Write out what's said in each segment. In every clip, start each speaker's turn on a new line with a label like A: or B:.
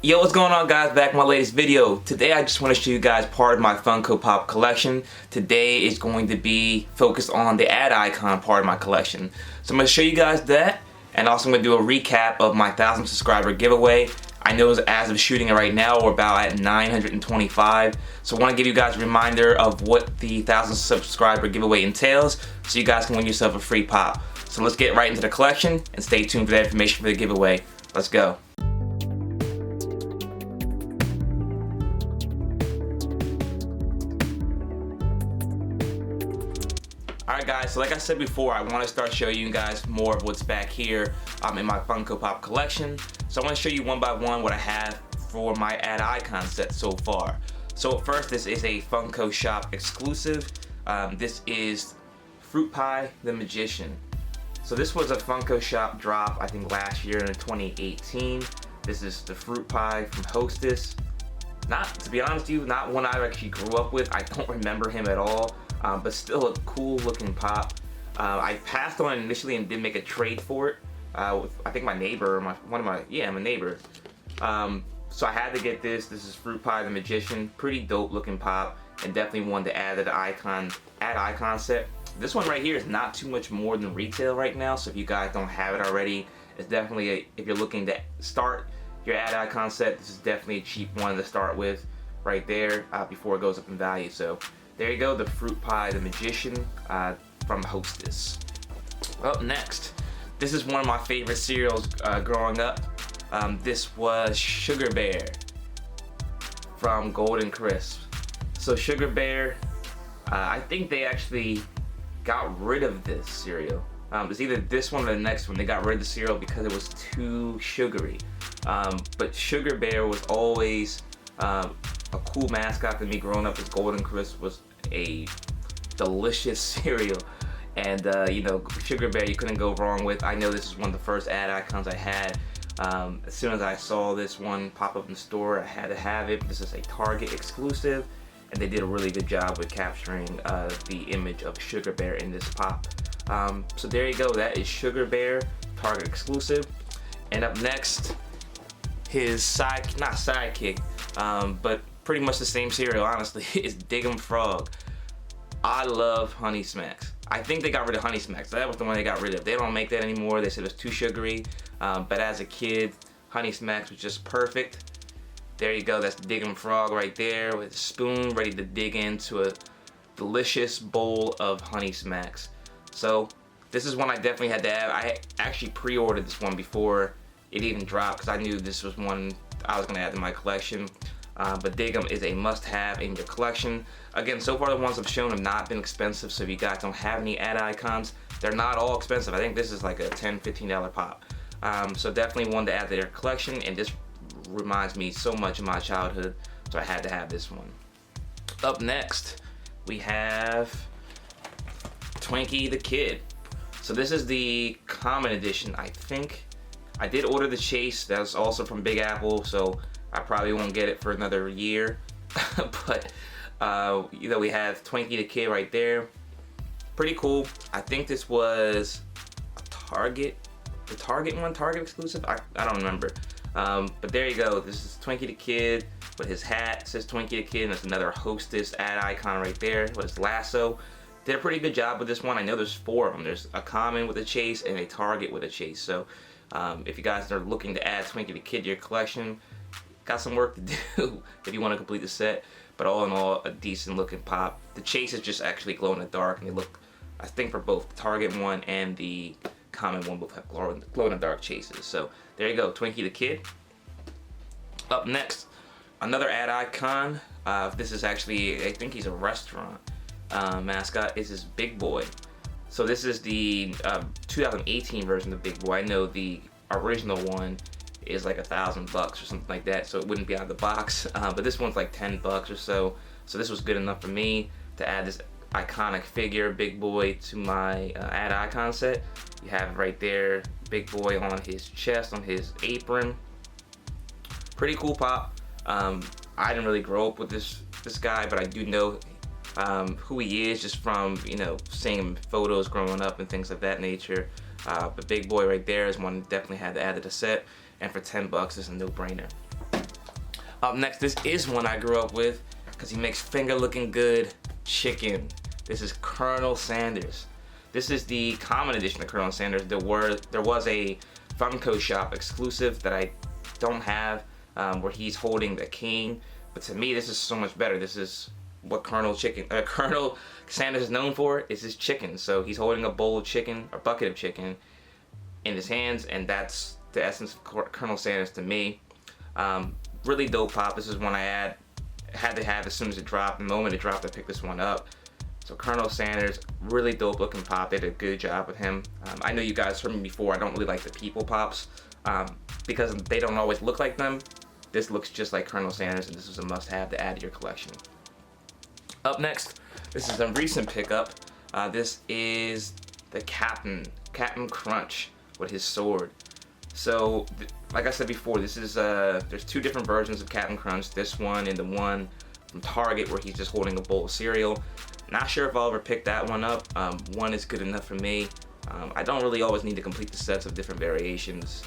A: Yo, what's going on, guys? Back with my latest video. Today I just want to show you guys part of my Funko Pop collection. Today is going to be focused on the ad icon part of my collection. So I'm going to show you guys that, and also I'm going to do a recap of my 1,000 subscriber giveaway. I know as of shooting it right now, we're about at 925. So I want to give you guys a reminder of what the 1,000 subscriber giveaway entails, so you guys can win yourself a free pop. So let's get right into the collection, and stay tuned for that information for the giveaway. Let's go. Alright guys, so like I said before, I want to start showing you guys more of what's back here in my Funko Pop collection. So I want to show you one by one what I have for my ad icon set so far. So first, this is a Funko Shop exclusive. This is Fruit Pie the Magician. So this was a Funko Shop drop, I think last year in 2018. This is the Fruit Pie from Hostess. To be honest with you, not one I actually grew up with. I don't remember him at all. But still a cool looking pop. I passed on it initially and did make a trade for it with, I think, my neighbor, my neighbor. So I had to get this. This is Fruit Pie the Magician. Pretty dope looking pop, and definitely one to add to the ad icon set. This one right here is not too much more than retail right now, so if you guys don't have it already, it's definitely if you're looking to start your ad icon set, this is definitely a cheap one to start with right there before it goes up in value. So there you go, the Fruit Pie the Magician from Hostess. Up next, this is one of my favorite cereals growing up. This was Sugar Bear from Golden Crisp. So Sugar Bear, I think they actually got rid of this cereal. It's either this one or the next one. They got rid of the cereal because it was too sugary. But Sugar Bear was always a cool mascot to me growing up, as Golden Crisp was a delicious cereal, and you know, Sugar Bear you couldn't go wrong with. I know this is one of the first ad icons I had. As soon as I saw this one pop up in the store, I had to have it. This is a Target exclusive, and they did a really good job with capturing the image of Sugar Bear in this pop. So there you go, that is Sugar Bear, Target exclusive. And up next, his not sidekick, but pretty much the same cereal, honestly, is Digem Frog. I love Honey Smacks. I think they got rid of Honey Smacks. That was the one they got rid of. They don't make that anymore. They said it was too sugary. But as a kid, Honey Smacks was just perfect. There you go. That's Digem Frog right there with a spoon, ready to dig into a delicious bowl of Honey Smacks. So this is one I definitely had to have. I actually pre-ordered this one before it even dropped because I knew this was one I was going to add to my collection. But Digem is a must-have in your collection. Again, so far the ones I've shown have not been expensive, so if you guys don't have any ad icons, they're not all expensive. I think this is like a $10, $15 pop. So definitely one to add to your collection, and this reminds me so much of my childhood, so I had to have this one. Up next, we have Twinkie the Kid. So this is the common edition, I think. I did order the Chase, that's also from Big Apple, so I probably won't get it for another year. But you know, we have Twinkie the Kid right there. Pretty cool. I think this was a Target, the Target one, Target exclusive. I don't remember. But there you go. This is Twinkie the Kid with his hat. It says Twinkie the Kid, and there's another Hostess ad icon right there with his lasso. Did a pretty good job with this one. I know there's 4 of them. There's a common with a Chase and a Target with a Chase. So if you guys are looking to add Twinkie the Kid to your collection, got some work to do if you want to complete the set, but all in all, a decent looking pop. The Chase is just actually glow in the dark, and they look, I think, for both the Target one and the common one both have glow in the dark chases. So there you go, Twinkie the Kid. Up next, another ad icon. This is actually, I think he's a restaurant mascot. Is this Big Boy. So this is the 2018 version of Big Boy. I know the original one is like $1,000 or something like that, so it wouldn't be out of the box. But this one's like $10 or so. So this was good enough for me to add this iconic figure, Big Boy, to my ad icon set. You have right there, Big Boy on his chest, on his apron. Pretty cool pop. I didn't really grow up with this guy, but I do know who he is just from, you know, seeing him in photos growing up and things of that nature. But Big Boy right there is one definitely had to add to the set, and for $10 it's a no-brainer. Up next, this is one I grew up with because he makes finger looking good chicken. This is Colonel Sanders. This is the common edition of Colonel Sanders. There was a Funko Shop exclusive that I don't have, where he's holding the king. But to me, this is so much better. This is what Colonel Sanders is known for, is his chicken. So he's holding a bowl of chicken, or bucket of chicken, in his hands, and that's the essence of Colonel Sanders to me. Really dope pop. This is one I had to have as soon as it dropped. The moment it dropped, I picked this one up. So Colonel Sanders, really dope looking pop. They did a good job with him. I know you guys heard me before, I don't really like the people pops because they don't always look like them. This looks just like Colonel Sanders, and this is a must-have to add to your collection. Up next, this is a recent pickup. This is the Captain Crunch with his sword. So, like I said before, this is there's two different versions of Captain Crunch. This one and the one from Target where he's just holding a bowl of cereal. Not sure if I'll ever pick that one up. One is good enough for me. I don't really always need to complete the sets of different variations.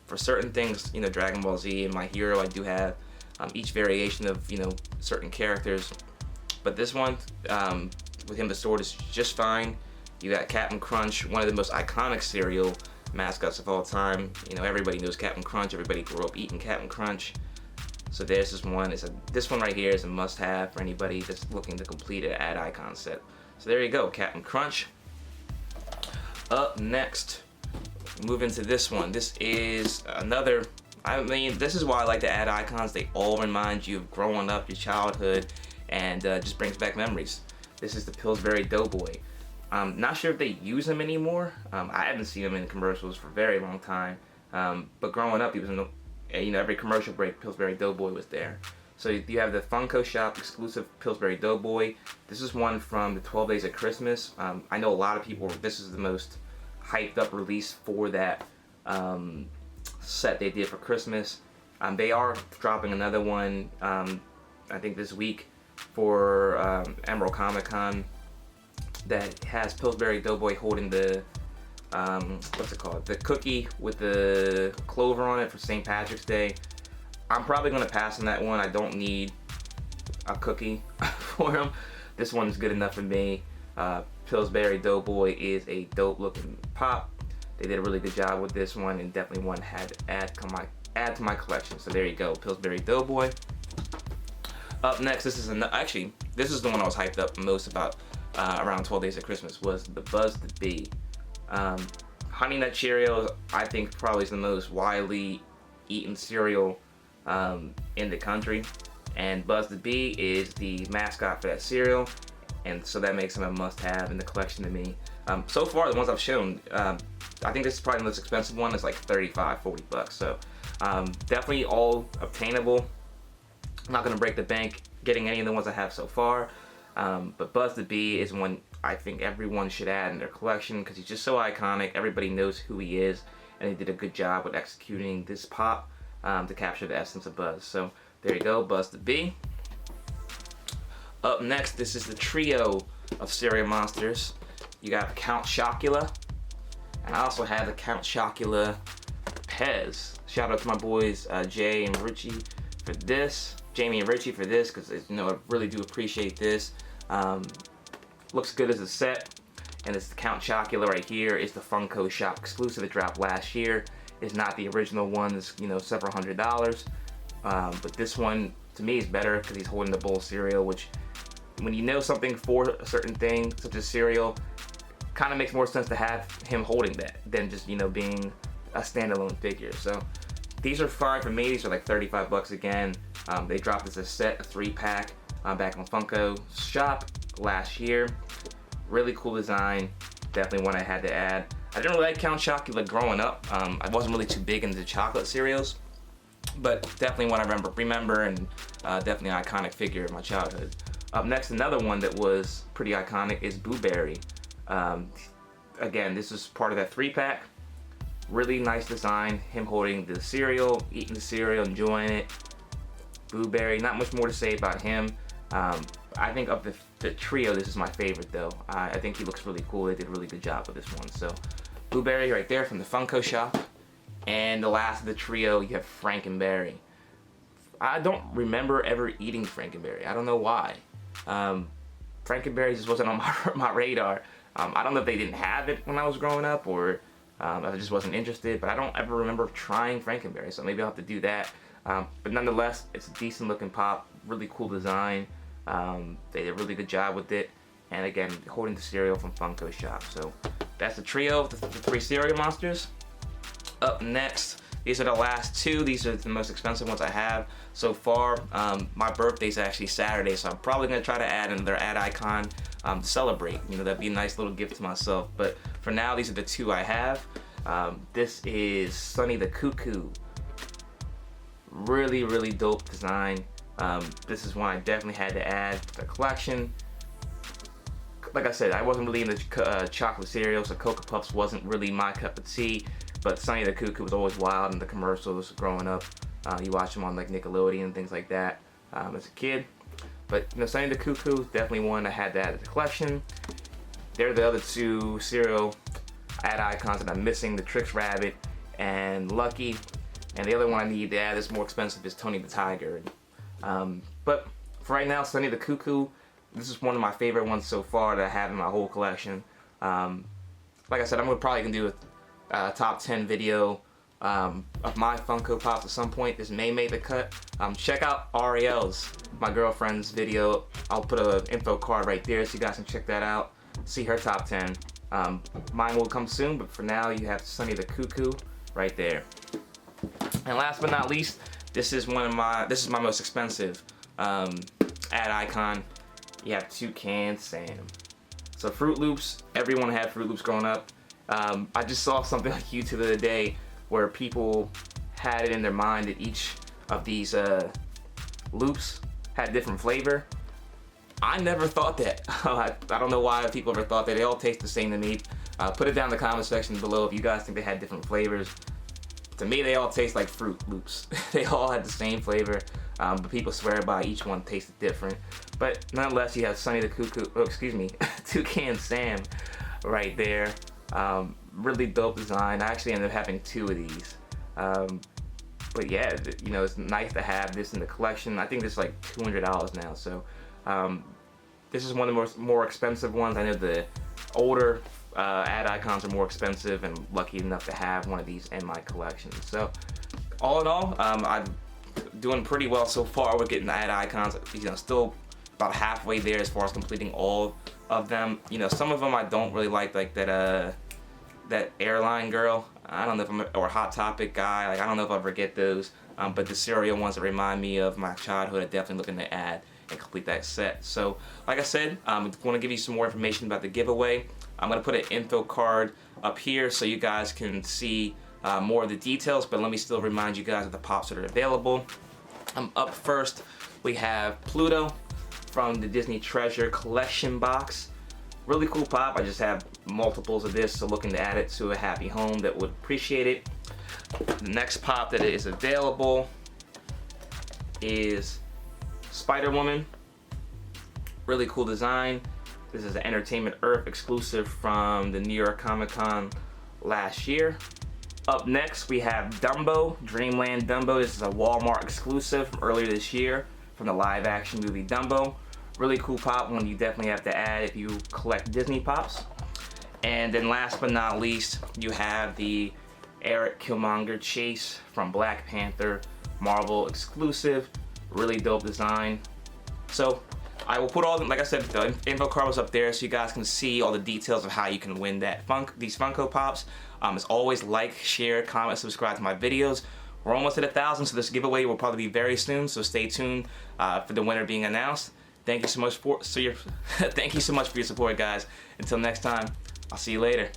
A: For certain things, you know, Dragon Ball Z and My Hero, I do have each variation of, you know, certain characters. But this one, with him the sword, is just fine. You got Captain Crunch, one of the most iconic cereal mascots of all time. You know, everybody knows Captain Crunch. Everybody grew up eating Captain Crunch. So there's this one. This one right here is a must-have for anybody that's looking to complete an ad icon set. So there you go, Captain Crunch. Up next, move into this one. This is another. I mean, this is why I like the ad icons. They all remind you of growing up, your childhood, and just brings back memories. This is the Pillsbury Doughboy. Not sure if they use him anymore. I haven't seen him in commercials for a very long time. But growing up, he was in every commercial break, Pillsbury Doughboy was there. So you have the Funko Shop exclusive Pillsbury Doughboy. This is one from the 12 Days of Christmas. I know a lot of people, this is the most hyped up release for that set they did for Christmas. They are dropping another one, I think this week, for Emerald Comic Con, that has Pillsbury Doughboy holding the what's it called? The cookie with the clover on it for St. Patrick's Day. I'm probably gonna pass on that one. I don't need a cookie for him. This one's good enough for me. Pillsbury Doughboy is a dope looking pop. They did a really good job with this one, and definitely one had to add to my collection. So there you go, Pillsbury Doughboy. Up next, this is this is the one I was hyped up most about around 12 Days of Christmas, was the Buzz the Bee. Honey Nut Cheerios, I think, probably is the most widely eaten cereal in the country, and Buzz the Bee is the mascot for that cereal, and so that makes him a must-have in the collection to me. So far, the ones I've shown, I think this is probably the most expensive one. It's like $35-40, so definitely all obtainable. I'm not gonna break the bank getting any of the ones I have so far, but Buzz the Bee is one I think everyone should add in their collection because he's just so iconic. Everybody knows who he is, and they did a good job with executing this pop to capture the essence of Buzz. So there you go, Buzz the Bee. Up next, this is the trio of cereal monsters. You got Count Chocula, and I also have the Count Chocula Pez. Shout out to my boys Jamie and Richie for this, because I really do appreciate this. Looks good as a set, and it's the Count Chocula right here. It's the Funko Shop exclusive. It dropped last year. It's not the original one. It's several $100s, but this one to me is better because he's holding the bowl of cereal, which when you know something for a certain thing, such as cereal, kind of makes more sense to have him holding that than just being a standalone figure. So these are fine for me. These are like $35 again. They dropped as a set, a 3-pack, back on Funko Shop last year. Really cool design. Definitely one I had to add. I didn't really like Count Chocula growing up. I wasn't really too big into chocolate cereals, but definitely one I remember, and definitely an iconic figure of my childhood. Up next, another one that was pretty iconic is Blueberry. Again, this is part of that 3-pack. Really nice design. Him holding the cereal, eating the cereal, enjoying it. Blueberry, not much more to say about him. I think of the trio, this is my favorite though. I think he looks really cool. They did a really good job with this one. So Blueberry right there from the Funko Shop. And the last of the trio, you have Frankenberry. I don't remember ever eating Frankenberry. I don't know why. Frankenberry just wasn't on my radar. I don't know if they didn't have it when I was growing up, or I just wasn't interested, but I don't ever remember trying Frankenberry, so maybe I'll have to do that. But nonetheless, it's a decent looking pop, really cool design. They did a really good job with it. And again, holding the cereal from Funko Shop. So that's the trio of the 3 cereal monsters. Up next, these are the last 2. These are the most expensive ones I have so far. My birthday's actually Saturday, so I'm probably gonna try to add another ad icon to celebrate. You know, that'd be a nice little gift to myself. But for now, these are the 2 I have. This is Sonny the Cuckoo. Really, really dope design. This is one I definitely had to add to the collection. Like I said, I wasn't really into chocolate cereal, so Cocoa Puffs wasn't really my cup of tea. But Sonny the Cuckoo was always wild in the commercials growing up. You watch them on like Nickelodeon and things like that as a kid. But you know, Sonny the Cuckoo is definitely one I had to add to the collection. They're the other 2 cereal ad icons that I'm missing: the Trix Rabbit and Lucky. And the other one I need to add that's more expensive is Tony the Tiger. But for right now, Sonny the Cuckoo, this is one of my favorite ones so far that I have in my whole collection. Like I said, I'm probably gonna do a top 10 video of my Funko Pops at some point. This may make the cut. Check out Ariel's, my girlfriend's video. I'll put an info card right there so you guys can check that out. See her top 10. Mine will come soon, but for now you have Sonny the Cuckoo right there. And last but not least, this is my most expensive ad icon. You have Toucan Sam. So Fruit Loops, everyone had Fruit Loops growing up. I just saw something on YouTube the other day where people had it in their mind that each of these loops had different flavor. I never thought that. I don't know why people ever thought that. They all taste the same to me. Put it down in the comment section below if you guys think they had different flavors. To me, they all taste like Fruit Loops. They all had the same flavor, but people swear by each one tasted different. But nonetheless, you have Sonny the Cuckoo, Toucan Sam right there. Really dope design. I actually ended up having 2 of these. But yeah, you know, it's nice to have this in the collection. I think this is like $200 now. So this is one of the more expensive ones. I know the older ad icons are more expensive, and lucky enough to have one of these in my collection. So all in all, I'm doing pretty well so far with getting the ad icons. You know, still about halfway there as far as completing all of them. You know, some of them I don't really like that that airline girl. I don't know if or Hot Topic guy. Like, I don't know if I'll ever get those. But the cereal ones that remind me of my childhood, I'm definitely looking to add and complete that set. So like I said, I want to give you some more information about the giveaway. I'm going to put an info card up here so you guys can see more of the details, but let me still remind you guys of the pops that are available. Up first, we have Pluto from the Disney Treasure Collection box. Really cool pop. I just have multiples of this, so looking to add it to a happy home that would appreciate it. The next pop that is available is Spider-Woman. Really cool design. This is an Entertainment Earth exclusive from the New York Comic Con last year. Up next, we have Dumbo, Dreamland Dumbo. This is a Walmart exclusive from earlier this year from the live action movie Dumbo. Really cool pop, one you definitely have to add if you collect Disney Pops. And then last but not least, you have the Eric Killmonger Chase from Black Panther, Marvel exclusive. Really dope design. So I will put all them, like I said, the info card was up there so you guys can see all the details of how you can win these Funko Pops. As always, like, share, comment, subscribe to my videos. We're almost at 1,000, so this giveaway will probably be very soon, so stay tuned for the winner being announced. Thank you so much for your support, guys. Until next time, I'll see you later.